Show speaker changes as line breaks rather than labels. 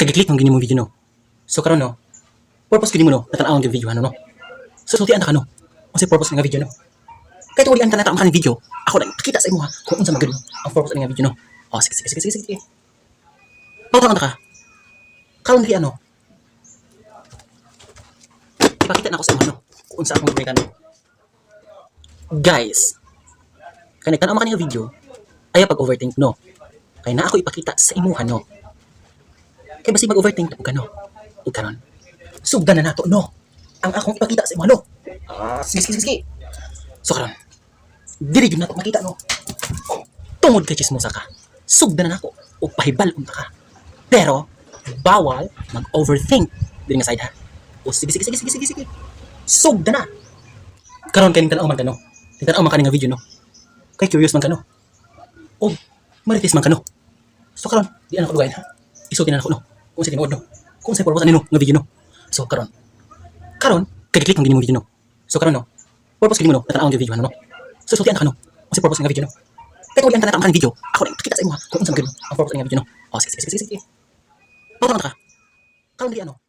kag-click ng gini mo video no. So karon no, purpose gini mo no, natanaw ang video ano no. So sultian ta ka no. Unsay purpose nga video no? Kahit wali ang tanata ang video, ako na kita sa imo ha kung unsa magud ang purpose nga video no. Oh, sige. Pautangan ta ka. Karon di ano. Ipakita na ako sa imo no. Kung unsa akong gamitan no. Guys, kani tan-aw man kanang video, ayaw pag-overthink no. Kaya na ako ipakita sa imuha no. Kaya basi mag-overthink na ka no. Ug karon, sugdan na nato no. Ang akong ipakita sa imuha no. Sige. So karon, dili gyud nato makita no. Tungod kay chismosa ka. Sugdan na nako ug pahibal unta ka. Pero bawal mag-overthink diri nga side ha. O sige. Sugdan na. Karon kay tan-aw man ka no. Tan-aw man ka nga video no. Kay curious man ka no. O marites man ka no. So karon, di ana ko dugayan ha. Isutin na nako no. Kung sa tinuod no. Kung sa purpose anino nga video no. So karon, kag-click ng gini mo video no. So karon no, purpose gini mo no, natanaw ang video ano no. So sultian ta ka no. Kung sa purpose nga video no. Kahit wali ang tanata ang video, ako na kita sa imo ha kung unsa magud ang purpose nga video no. Oh, sige. Pautangan ta ka. Karon di ano.